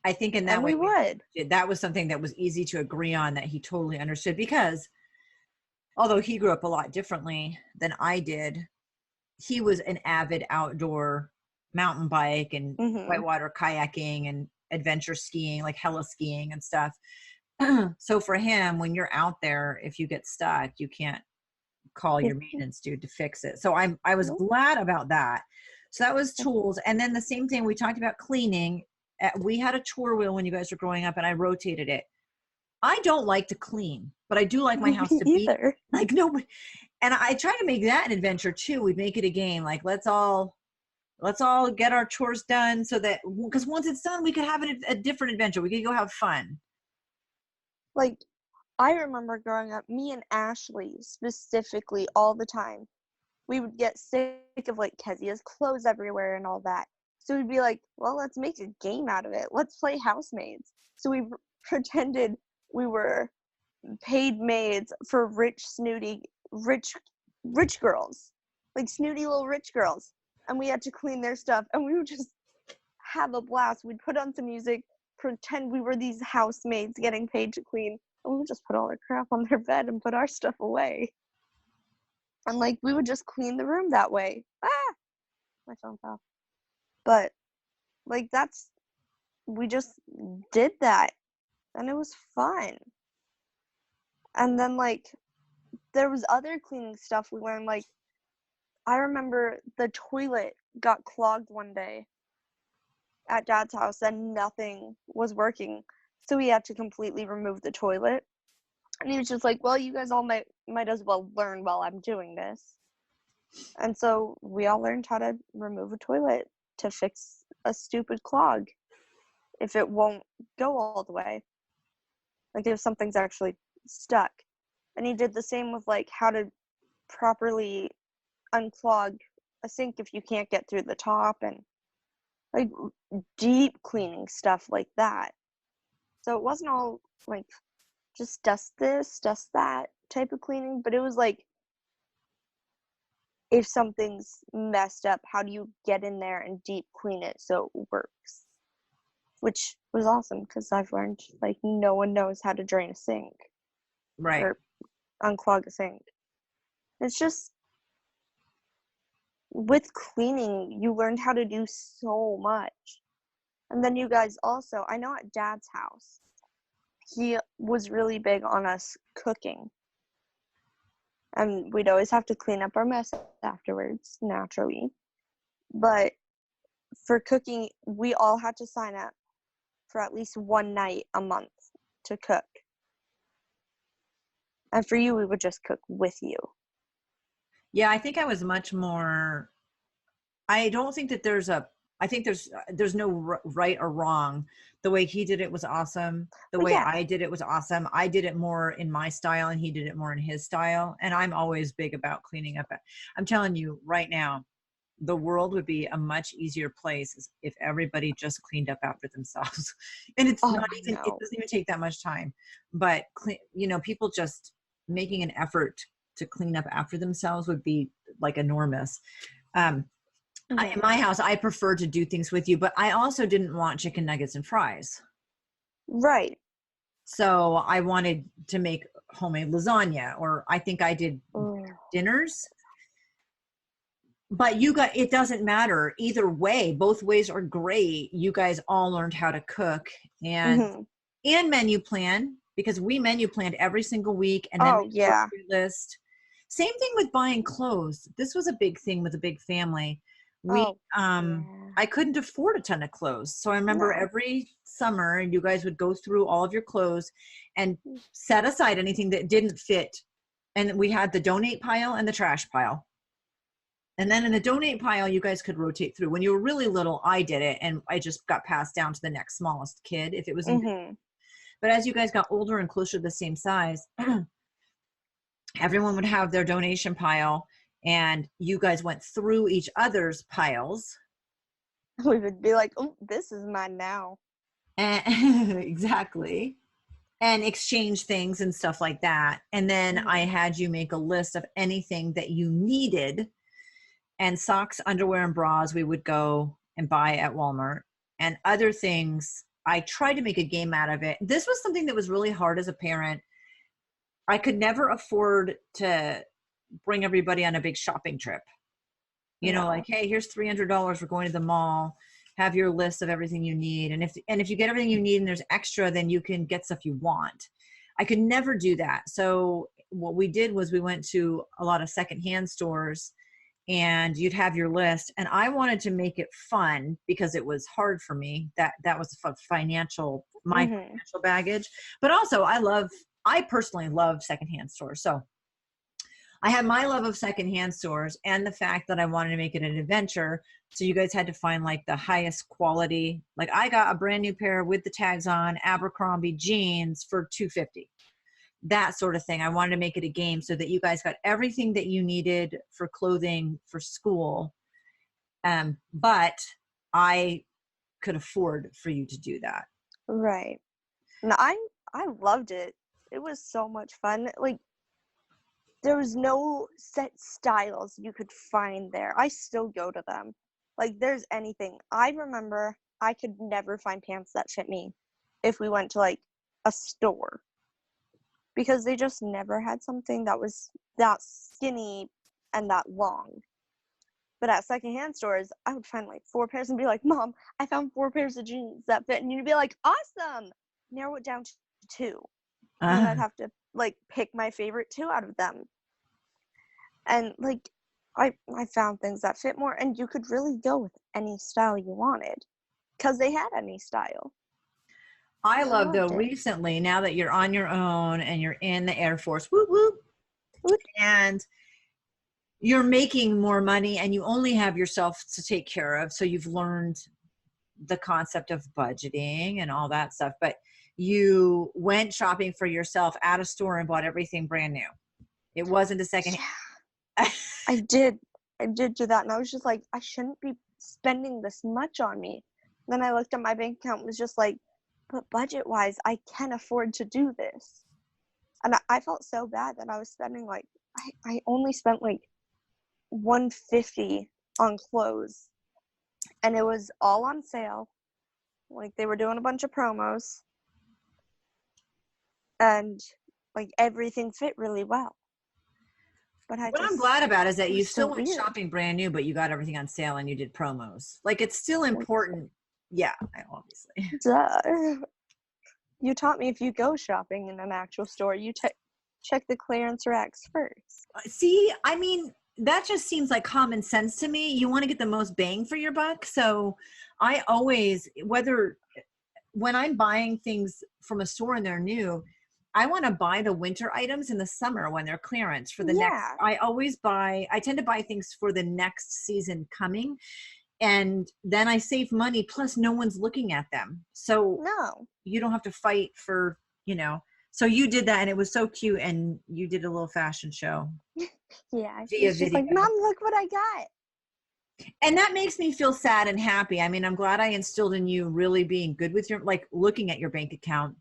I think in that And way, we would. that was something that was easy to agree on, that he totally understood, because although he grew up a lot differently than I did, he was an avid outdoor mountain bike and Mhm. whitewater kayaking and adventure skiing, like hella skiing and stuff. So for him, when you're out there, if you get stuck, you can't call your maintenance dude to fix it. So I was Nope. glad about that. So that was tools. And then the same thing we talked about cleaning. We had a chore wheel when you guys were growing up, and I rotated it. I don't like to clean, but I do like my house Me to be either. like nobody. And I try to make that an adventure too. We'd make it a game. Like, let's all get our chores done, so that, because once it's done, we could have a different adventure. We could go have fun. Like I remember growing up, me and Ashley specifically all the time, we would get sick of like Kezia's clothes everywhere and all that. So we'd be like, well, let's make a game out of it. Let's play housemaids. So we pretended we were paid maids for rich girls, like snooty little rich girls. And we had to clean their stuff and we would just have a blast. We'd put on some music, pretend we were these housemaids getting paid to clean, and we would just put all our crap on their bed and put our stuff away. And like we would just clean the room that way. Ah, my phone fell. But like we just did that and it was fun. And then like there was other cleaning stuff we learned. Like I remember the toilet got clogged one day at Dad's house and nothing was working. So we had to completely remove the toilet. And he was just like, well, you guys all might as well learn while I'm doing this. And so we all learned how to remove a toilet to fix a stupid clog if it won't go all the way. Like if something's actually stuck. And he did the same with like how to properly unclog a sink if you can't get through the top, and like deep cleaning stuff like that. So it wasn't all like just dust this, dust that type of cleaning, but it was like if something's messed up, how do you get in there and deep clean it so it works? Which was awesome because I've learned like no one knows how to drain a sink Right. or unclog a sink. It's just with cleaning, you learned how to do so much. And then you guys also, I know at Dad's house, he was really big on us cooking. And we'd always have to clean up our mess afterwards, naturally. But for cooking, we all had to sign up for at least one night a month to cook. And for you, we would just cook with you. Yeah, I think I was much more, I don't think that I think there's no right or wrong. The way he did it was awesome. The But way yeah. I did it was awesome. I did it more in my style and he did it more in his style. And I'm always big about cleaning up. I'm telling you right now, the world would be a much easier place if everybody just cleaned up after themselves. And it's Oh, not I even, it know. doesn't even take that much time, but people just making an effort to clean up after themselves would be like enormous. In Yeah. my house, I prefer to do things with you, but I also didn't want chicken nuggets and fries. Right. So I wanted to make homemade lasagna, or I think I did Oh. dinners. But it doesn't matter either way. Both ways are great. You guys all learned how to cook and Mm-hmm. menu plan, because we menu planned every single week and then Oh, made a yeah. grocery list. Same thing with buying clothes. This was a big thing with a big family. We Oh, yeah. I couldn't afford a ton of clothes. So I remember No. every summer you guys would go through all of your clothes and set aside anything that didn't fit. And we had the donate pile and the trash pile. And then in the donate pile, you guys could rotate through. When you were really little, I did it, and I just got passed down to the next smallest kid if it was in. Mm-hmm. But as you guys got older and closer to the same size, everyone would have their donation pile, and you guys went through each other's piles. We would be like, oh, this is mine now. And exactly. And exchange things and stuff like that. And then Mm-hmm. I had you make a list of anything that you needed. And socks, underwear, and bras we would go and buy at Walmart. And other things, I tried to make a game out of it. This was something that was really hard as a parent. I could never afford to bring everybody on a big shopping trip. Like, No. hey, here's $300. We're going to the mall. Have your list of everything you need. And if you get everything you need and there's extra, then you can get stuff you want. I could never do that. So what we did was we went to a lot of secondhand stores, and you'd have your list, and I wanted to make it fun because it was hard for me. That was my financial Mm-hmm. baggage, but also I personally love secondhand stores. So I had my love of secondhand stores and the fact that I wanted to make it an adventure. So you guys had to find like the highest quality. Like I got a brand new pair with the tags on, Abercrombie jeans for $250. That sort of thing. I wanted to make it a game so that you guys got everything that you needed for clothing for school. But I could afford for you to do that. Right. And I loved it. It was so much fun. Like, there was no set styles you could find there. I still go to them. Like, there's anything. I remember I could never find pants that fit me if we went to like a store, because they just never had something that was that skinny and that long. But at secondhand stores, I would find like 4 pairs and be like, Mom, I found 4 pairs of jeans that fit. And you'd be like, awesome. Narrow it down to 2. And then I'd have to like pick my favorite 2 out of them. And like, I found things that fit more, and you could really go with any style you wanted because they had any style. I I love though loved it. recently, now that you're on your own and you're in the Air Force, whoop whoop, Woot. and you're making more money and you only have yourself to take care of. So you've learned the concept of budgeting and all that stuff, but you went shopping for yourself at a store and bought everything brand new. It wasn't a second. Yeah, I did. I did do that, and I was just like, I shouldn't be spending this much on me. Then I looked at my bank account and was just like, but budget-wise, I can afford to do this. And I felt so bad that I was spending like, I only spent like $150 on clothes, and it was all on sale. Like, they were doing a bunch of promos, and like everything fit really well. But What I'm glad about is that it you was so still went weird. shopping brand new, but you got everything on sale and you did promos. Like it's still Like, important. Yeah, obviously. duh. You taught me if you go shopping in an actual store, you check the clearance racks first. See, I mean, that just seems like common sense to me. You want to get the most bang for your buck. So I always, when I'm buying things from a store and they're new, I want to buy the winter items in the summer when they're clearance for the next. Yeah. I tend to buy things for the next season coming, and then I save money. Plus, no one's looking at them, so No. you don't have to fight for, So you did that, and it was so cute. And you did a little fashion show Yeah. via He's just video. like, Mom, look what I got. And that makes me feel sad and happy. I mean, I'm glad I instilled in you really being good with like looking at your bank account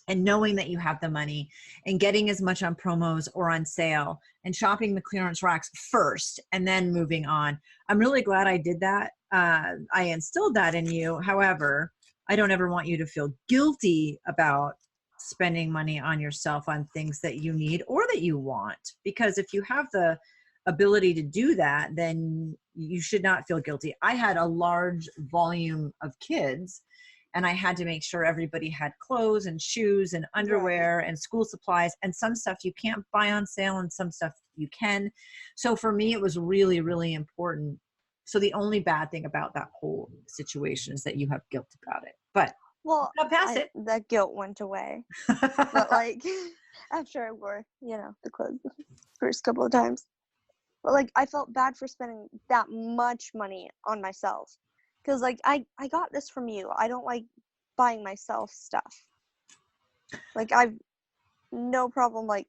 and knowing that you have the money and getting as much on promos or on sale and shopping the clearance racks first and then moving on. I'm really glad I did that. I instilled that in you. However, I don't ever want you to feel guilty about spending money on yourself on things that you need or that you want, because if you have the ability to do that, then you should not feel guilty. I had a large volume of kids, and I had to make sure everybody had clothes and shoes and underwear and school supplies, and some stuff you can't buy on sale and some stuff you can. So for me, it was really, really important. So the only bad thing about that whole situation is that you have guilt about it, but Well, I'll pass it. that guilt went away. But like after I wore, the clothes the first couple of times. But like I felt bad for spending that much money on myself. Cause like I got this from you. I don't like buying myself stuff. Like I've no problem like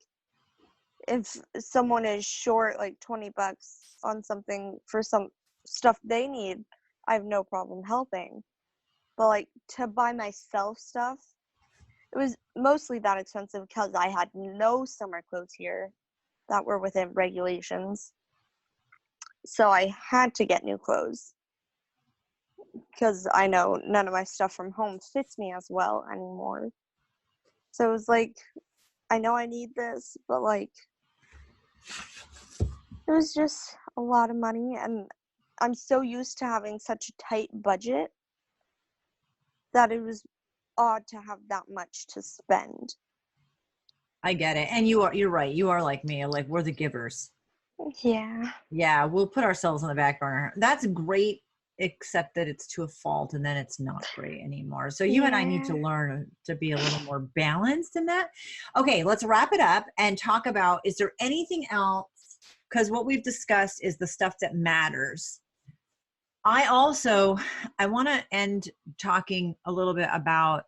if someone is short like $20 on something for some stuff they need, I have no problem helping. But like to buy myself stuff, it was mostly that expensive because I had no summer clothes here that were within regulations. So I had to get new clothes because I know none of my stuff from home fits me as well anymore. So it was like, I know I need this, but like, it was just a lot of money. And I'm so used to having such a tight budget that it was odd to have that much to spend. I get it. And you're right. You are like me. Like we're the givers. Yeah. Yeah. We'll put ourselves on the back burner. That's great, except that it's to a fault and then it's not great anymore. So you and I need to learn to be a little more balanced in that. Okay. Let's wrap it up and talk about, is there anything else? Because what we've discussed is the stuff that matters. I want to end talking a little bit about,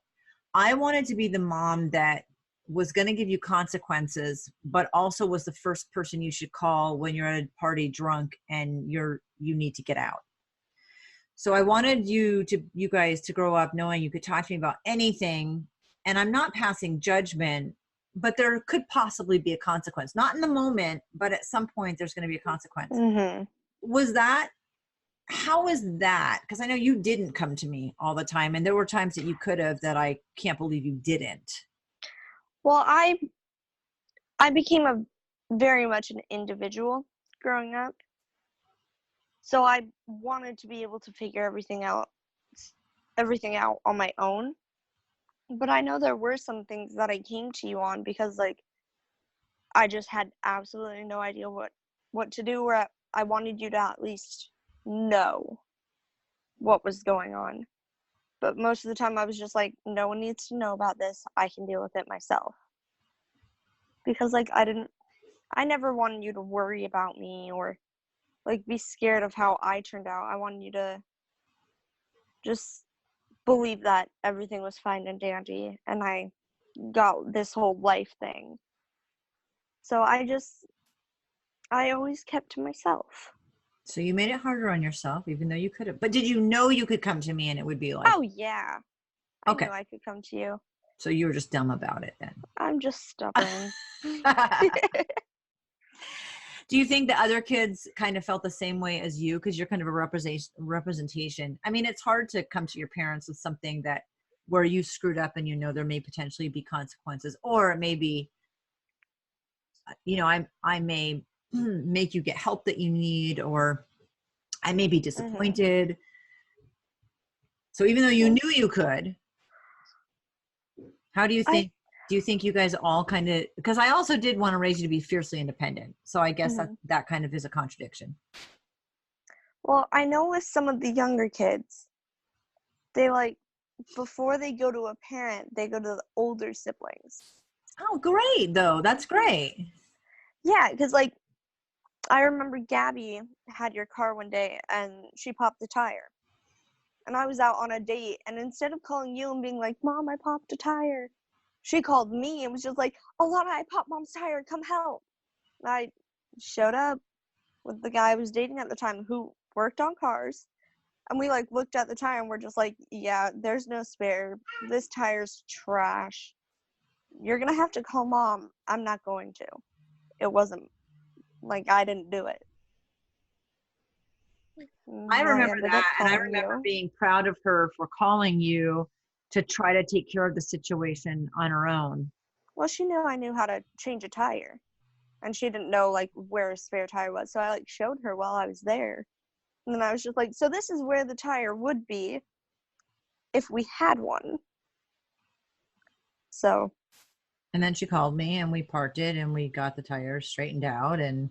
I wanted to be the mom that was going to give you consequences, but also was the first person you should call when you're at a party drunk and you need to get out. So I wanted you guys to grow up knowing you could talk to me about anything, and I'm not passing judgment, but there could possibly be a consequence. Not in the moment, but at some point there's going to be a consequence. Mm-hmm. How is that? Because I know you didn't come to me all the time, and there were times that you could have that I can't believe you didn't. Well, I became very much an individual growing up. So I wanted to be able to figure everything out on my own. But I know there were some things that I came to you on because like I just had absolutely no idea what to do, or I wanted you to at least know what was going on. But most of the time I was just like, no one needs to know about this. I can deal with it myself. Because like I never wanted you to worry about me or like be scared of how I turned out. I wanted you to just believe that everything was fine and dandy and I got this whole life thing. So I always kept to myself. So you made it harder on yourself, even though you could have. But did you know you could come to me and it would be like, Oh yeah. I knew I could come to you. So you were just dumb about it then. I'm just stubborn. Do you think the other kids kind of felt the same way as you? Because you're kind of a representation. I mean, it's hard to come to your parents with something where you screwed up and there may potentially be consequences, or it may be, I may make you get help that you need, or I may be disappointed. Mm-hmm. So even though you knew you could, how do you think? Do you think you guys all kind of, because I also did want to raise you to be fiercely independent. So I guess that kind of is a contradiction. Well, I know with some of the younger kids, they like, before they go to a parent, they go to the older siblings. Oh, great, though. That's great. Yeah, because like, I remember Gabby had your car one day and she popped the tire. And I was out on a date, and instead of calling you and being like, Mom, I popped a tire, she called me and was just like, Alana, I popped Mom's tire, come help. And I showed up with the guy I was dating at the time who worked on cars. And we like looked at the tire and we're just like, yeah, there's no spare. This tire's trash. You're going to have to call Mom. I'm not going to. It wasn't like I didn't do it. I remember ended up that, and I calling remember you. being proud of her for calling you to try to take care of the situation on her own. Well, she knew I knew how to change a tire, and she didn't know like where a spare tire was, so I like showed her while I was there. And then I was just like, so this is where the tire would be if we had one. So. And then she called me, and we parked it, and we got the tires straightened out. And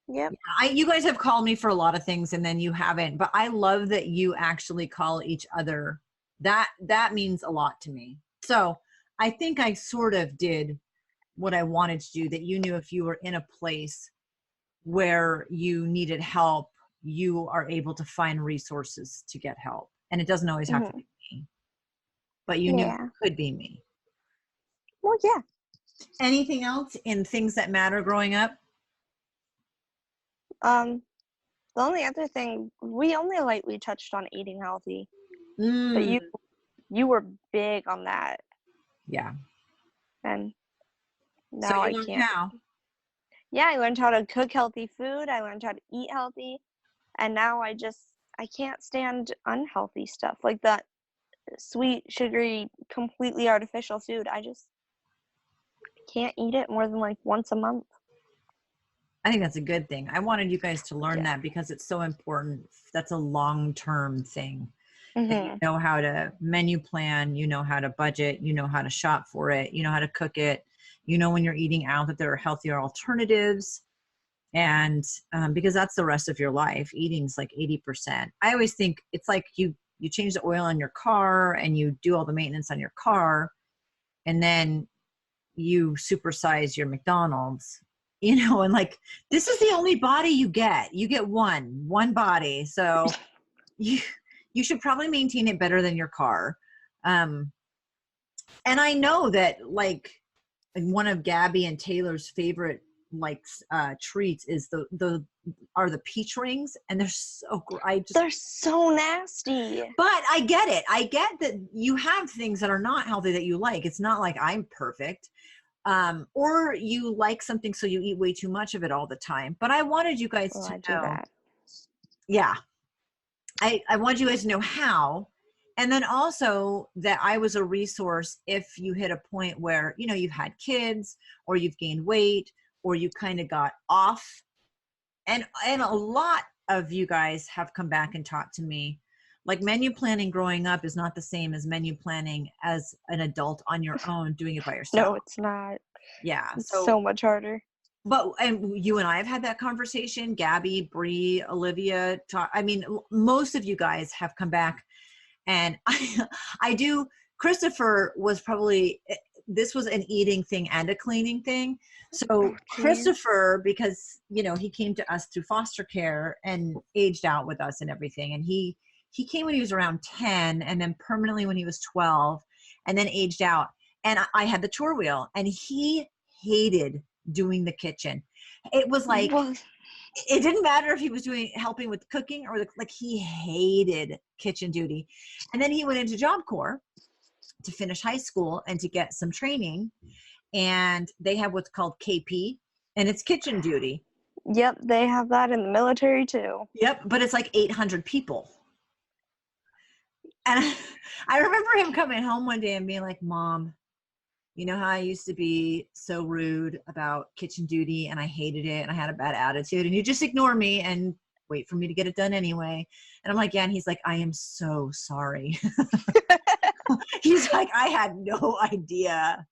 Yep. you guys have called me for a lot of things, and then you haven't. But I love that you actually call each other. That means a lot to me. So I think I sort of did what I wanted to do, that you knew if you were in a place where you needed help, you are able to find resources to get help. And it doesn't always have to be me, but you knew it could be me. Well, yeah. Anything else in things that matter growing up? The only other thing, we only lightly touched on eating healthy, but you were big on that. Yeah. And now so you I learned can't. how. Yeah, I learned how to cook healthy food. I learned how to eat healthy. And now I can't stand unhealthy stuff like that sweet, sugary, completely artificial food. I just can't eat it more than like once a month. I think that's a good thing. I wanted you guys to learn that because it's so important. That's a long-term thing. That you know how to menu plan, you know how to budget, you know how to shop for it, you know how to cook it, you know when you're eating out that there are healthier alternatives. And because that's the rest of your life. Eating's like 80%. I always think it's like you change the oil on your car and you do all the maintenance on your car, and then you supersize your McDonald's, and like, this is the only body you get. You get one body. So you should probably maintain it better than your car. And I know that like one of Gabby and Taylor's favorite treats is the peach rings, and they're they're so nasty. But I get it. I get that you have things that are not healthy that you like. It's not like I'm perfect. Or you like something so you eat way too much of it all the time. But I wanted you guys to know. Do that. Yeah. I want you guys to know how. And then also that I was a resource if you hit a point where, you've had kids or you've gained weight or you kind of got off. And a lot of you guys have come back and talked to me. Like, menu planning growing up is not the same as menu planning as an adult on your own doing it by yourself. No, it's not. Yeah. It's so much harder. And you and I have had that conversation. Gabby, Bree, Olivia, most of you guys have come back, and I do. Christopher was probably, this was an eating thing and a cleaning thing. So Christopher, because, he came to us through foster care and aged out with us and everything. And he came when he was around 10 and then permanently when he was 12 and then aged out. And I had the chore wheel, and he hated doing the kitchen. It was like, it didn't matter if he was helping with cooking or he hated kitchen duty. And then he went into Job Corps to finish high school and to get some training. And they have what's called KP, and it's kitchen duty. Yep. They have that in the military too. Yep. But it's like 800 people. And I remember him coming home one day and being like, Mom, you know how I used to be so rude about kitchen duty and I hated it and I had a bad attitude, and you just ignore me and wait for me to get it done anyway. And I'm like, yeah. And he's like, I am so sorry. He's like, I had no idea,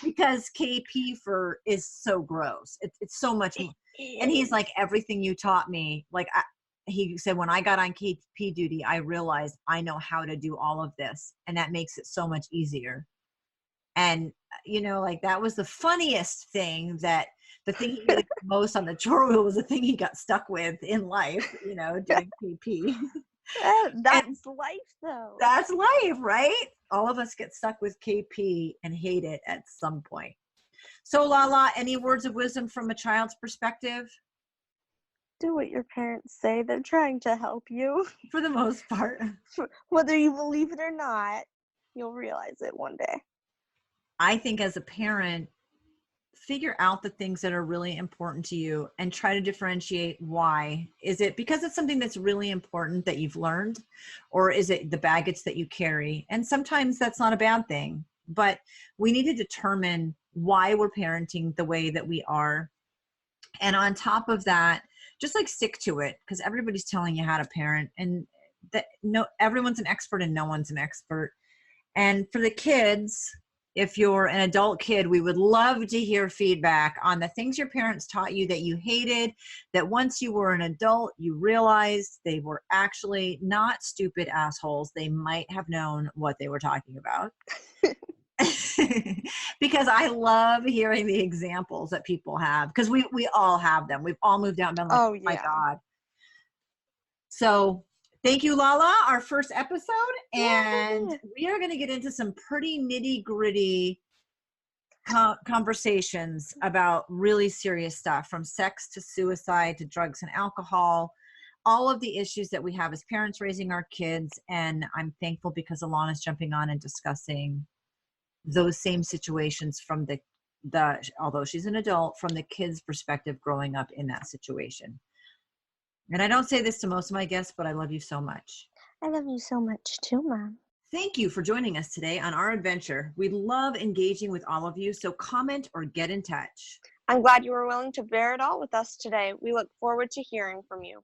because KP is so gross. It's so much. And he's like, everything you taught me, like, he said, when I got on KP duty, I realized I know how to do all of this, and that makes it so much easier. And, like, that was the funniest thing, that the thing he hated the most on the chore wheel was the thing he got stuck with in life, doing KP. That's life, though. That's life, right? All of us get stuck with KP and hate it at some point. So, Lala, any words of wisdom from a child's perspective? Do what your parents say. They're trying to help you. For the most part. Whether you believe it or not, you'll realize it one day. I think as a parent, figure out the things that are really important to you and try to differentiate why. Is it because it's something that's really important that you've learned, or is it the baggage that you carry? And sometimes that's not a bad thing, but we need to determine why we're parenting the way that we are. And on top of that, just like stick to it, because everybody's telling you how to parent, and that everyone's an expert and no one's an expert. And for the kids, if you're an adult kid, we would love to hear feedback on the things your parents taught you that you hated, that once you were an adult, you realized they were actually not stupid assholes. They might have known what they were talking about. Because I love hearing the examples that people have, because we all have them. We've all moved out and been like, oh my God. So thank you, Lala, our first episode. And we are going to get into some pretty nitty-gritty conversations about really serious stuff, from sex to suicide to drugs and alcohol, all of the issues that we have as parents raising our kids. And I'm thankful because Alana's jumping on and discussing those same situations from the although she's an adult, from the kid's perspective growing up in that situation. And I don't say this to most of my guests, but I love you so much. I love you so much too, Mom. Thank you for joining us today on our adventure. We love engaging with all of you, so comment or get in touch. I'm glad you were willing to bear it all with us today. We look forward to hearing from you.